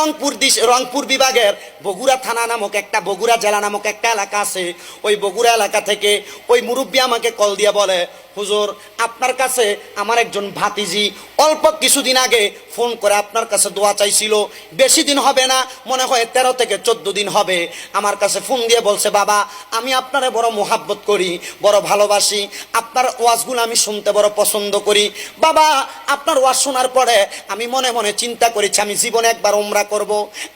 রংপুর বিভাগের বগুড়া থানা নামক একটা, বগুড়া জেলা নামক একটা এলাকা আছে। ওই বগুড়া এলাকা থেকে ওই মুরব্বী আমাকে কল দিয়ে বলে, হুজুর আপনার কাছে আমার একজন ভাতিজি অল্প কিছুদিন আগে ফোন করে আপনার কাছে দোয়া চাইছিল। বেশি দিন হবে না, মনে হয় 13 থেকে 14 দিন হবে। আমার কাছে ফোন দিয়ে বলছে, বাবা আমি আপনারে বড় মোহাব্বত করি, বড় ভালোবাসি, আপনার ওয়াজগুলো আমি শুনতে বড় পছন্দ করি। বাবা আপনার ওয়াজ শোনার পরে আমি মনে মনে চিন্তা করেছি আমি জীবনে একবার উমরা করব।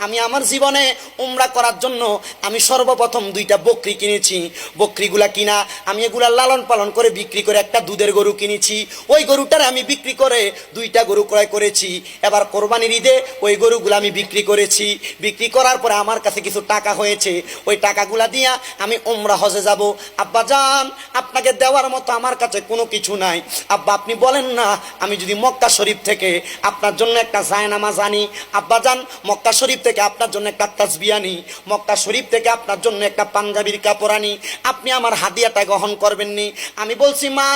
আমি আমার জীবনে উমরা করার জন্য আমি সর্বপ্রথম 2টা বকরি কিনেছি। বকরিগুলা কিনা আমি এগুলা লালন পালন করে বিক্রি করে একটা দুধের গরু কিনেছি। ওই গরুটার আমি বিক্রি করে 2টা গরু ক্রয় করেছি। এবার কোরবানির ঈদে ওই গরুগুলো আমি বিক্রি করেছি। বিক্রি করার পরে আমার কাছে কিছু টাকা হয়েছে। ওই টাকাগুলা দিয়া আমি উমরা হজে যাব। আব্বা জান আপনাকে দেওয়ার মতো আমার কাছে কোনো কিছু নাই। আব্বা আপনি বলেন না আমি যদি মক্কা শরীফ থেকে আপনার জন্য একটা জায়নামাজ আনি, আব্বা জান মক্কা শরীফ থেকে আপনার জন্য একটা তাসবিহ আনি, মক্কা শরীফ থেকে আপনার জন্য একটা পাঞ্জাবির কাপড় আনি, আপনি আমার হাদিয়াটা গ্রহণ করবেননি? আমি বলছি, মা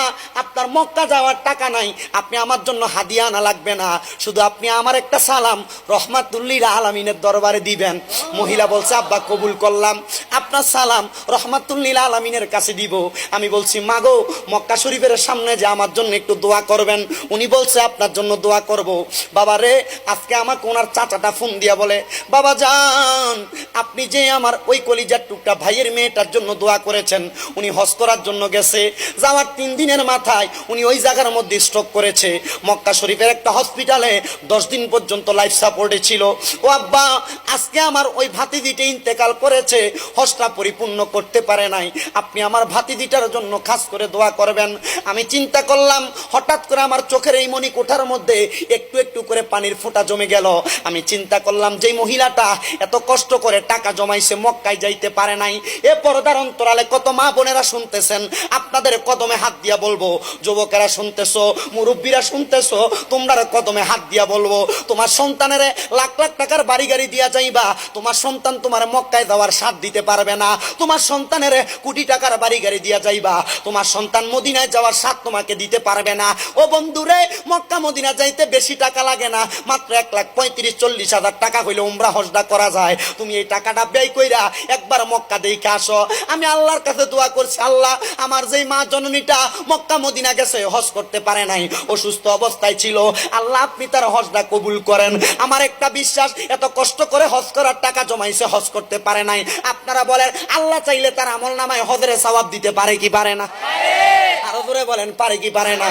আপনার মক্কা যাওয়ার টাকা নাই, আপনি আমার জন্য হাদিয়া আনা লাগবে না, শুধু আপনি আমার একটা সালাম রহমাতুল্লিল আলামিনের দরবারে দিবেন। মহিলা বলছে, আব্বা কবুল করলাম, আপনার সালাম রহমাতুল্লিল আলামিনের কাছে দিব। আমি বলছি, মা গো মক্কা শরীফের সামনে যে আমার জন্য একটু দোয়া করবেন। উনি বলছে আপনার জন্য দোয়া করব। বাবা রে আজকে আমাকে ওনার চাচাটা ফোন দিয়া বলে, বাবা জান আপনি যে আমার ওই কলিজার টুকটা ভাইয়ের মেয়েটার জন্য দোয়া করেছেন, উনি হজ করার জন্য গেছে, যাওয়ার 3 দিনের মাথায় উনি ওই জায়গার মধ্যে স্ট্রোক করেছে। মক্কা শরীফের একটা হসপিটালে 10 দিন পর্যন্ত লাইফ সাপোর্টে ছিল। ও আব্বা আজকে আমার ওই ভাতিজিটা ইন্তেকাল করেছে, হজটা পরিপূর্ণ করতে পারে নাই, আপনি আমার ভাতিজিটার জন্য খাস করে দোয়া করবেন। আমি চিন্তা করলাম, হঠাৎ করে আমার চোখের এই মনি কোঠার মধ্যে একটু একটু করে পানির ফোঁটা জমে গেল। আমি চিন্তা করলাম যে মহিলাটা এত কষ্ট করে টাকা জমাইছে, মক্কায় যাইতে পারে নাই। এ পর্দার অন্তরালে কত মা বোনেরা শুনতেছেন, আপনাদের কদমে হাত দিয়া বলবো, যুবকেরা শুনতেছো, মুরব্বীরা শুনতেছো, তোমরা কদমে হাত দিয়া বলবো, তোমার সন্তানের লাখ লাখ টাকার বাড়ি গাড়ি দিয়া যাইবা, তোমার সন্তান তোমার মক্কায় যাওয়ার সাথ দিতে পারবে না। তোমার সন্তানের কোটি টাকার বাড়ি গাড়ি দিয়া যাইবা, তোমার সন্তান মদিনায় যাওয়ার সাথ তোমাকে দিতে পারবে না। ও বন্ধুরে মক্কা মদিনা যাইতে বেশি টাকা লাগে না, মাত্র 1,35,40,000 টাকা হইলে উমরা হজটা করা যায়। তুমি এই টাকাটা ব্যয় কইরা একবার মক্কা দেখে আসো। আমি আল্লাহর কাছে দোয়া করছি, আল্লাহ আমার যেই মা জননীটা মক্কা মদিনা গেছে হজ করতে পারে নাই, অসুস্থ অবস্থায় ছিল, আল্লাহ আপনি তার হজটা কবুল করেন। আমার একটা বিশ্বাস, এত কষ্ট করে হজ করার টাকা জমাইছে, হজ করতে পারে নাই। আপনারা বলেন আল্লাহ চাইলে তার আমল নামায় হজের সওয়াব দিতে পারে কি পারে না? আরো জোরে বলেন পারে কি পারে না?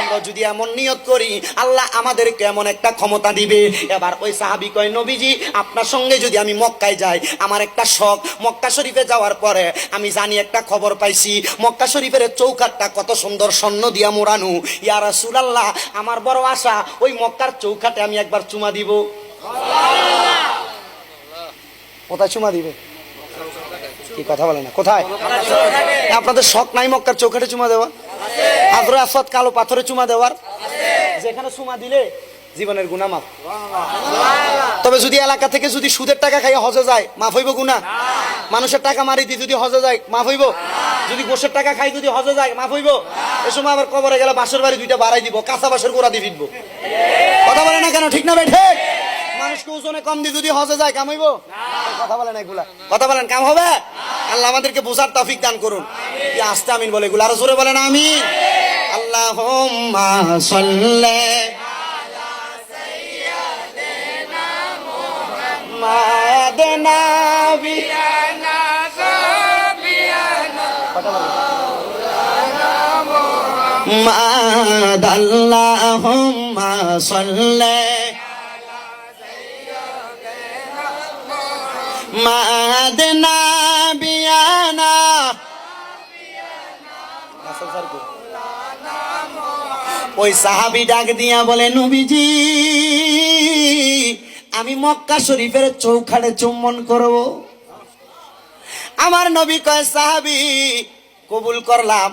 আমরা যদি এমন নিয়ত করি আল্লাহ আমাদেরকে এমন একটা ক্ষমতা দিবে। এবার ওই সাহাবী কয়, নবীজি আপনার সঙ্গে যদি আমি মক্কায় যাই, আমার একটা শখ, মক্কা শরীফে যাওয়ার পরে আমি জানি একটা খবর পাইছি মক্কা শরীফের চৌকাঠটা কত সুন্দর স্বর্ণ দিয়া মোড়ানো। ইয়া রাসূলুল্লাহ আমার বড় আশা ওই মক্কার চৌকাঠে আমি একবার চুমা দিব। কোথায় চুমা দিবে? কি কথা বলে না? কোথায়? আপনাদের শখ নাই মক্কার চৌকাঠে চুমা দেওয়া? হাজরে আসওয়াদ কালো পাথরে চুমা দেওয়ার? যেখানে চুমা দিলে জীবনের গুনাহ মাফ। তবে যদি এলাকা থেকে যদি সুদের টাকা খাইয়ে হজে যায়, মাফ হইব গুনাহ? মানুষের টাকা মারি দিয়ে যদি হজে যায়, মাফ হইব? যদি গোশের টাকা খাই যদি হজে যায়, মাফ হইব? এ সময় আবার কবরে গেলে বাসর বাড়ি 2টা বাড়াই দিব, কাঁচা বাসর গোড়া দিয়ে ফিরবো। কথা বলে না কেন? ঠিক না ভাই? ঠিক। মানুষকে ওজনে কম দিয়ে যদি হজে যায়, কাম হইব? কথা বলেন এগুলা, কথা বলেন কাম হবে? আল্লাহ আমাদেরকে বোঝার তৌফিক দান করুন। আস্তে আমিন বলে এগুলো, আরো জোরে বলেন আমিন। আল্লাহুম্মা সাল্লি আলা সাইয়্যিদিনা মুহাম্মাদ নাবিয়ানা সাবিয়ানা মাওলানা মুহাম্মাদ। আল্লাহুম্মা সাল্লি মাদনা বিয়ানা। ওই সাহাবী ডাক দিয়া বলে, নবীজি আমি মক্কা শরীফের চৌখাটে চুম্বন করব। আমার নবী কয়, সাহাবী কবুল করলাম।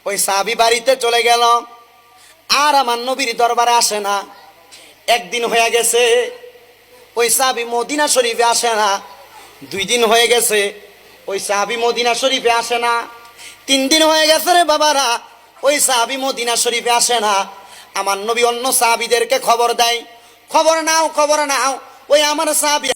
ওই সাহাবী বাড়িতে চলে গেল, আর আমার নবীর দরবারে আসে না। একদিন হয়ে গেছে, ওই সাহাবী মদিনা শরীফে আসে না। 2 দিন হয়ে গেছে, ওই সাহাবী মদিনা শরীফে আসে না। 3 দিন হয়ে গেছে রে বাবারা, ওই সাহাবী মদিনা শরীফে আসে না। আমার নবী অন্য সাহাবীদেরকে খবর দেয়, খবর নাও খবর নাও, ওই আমার সাহাবী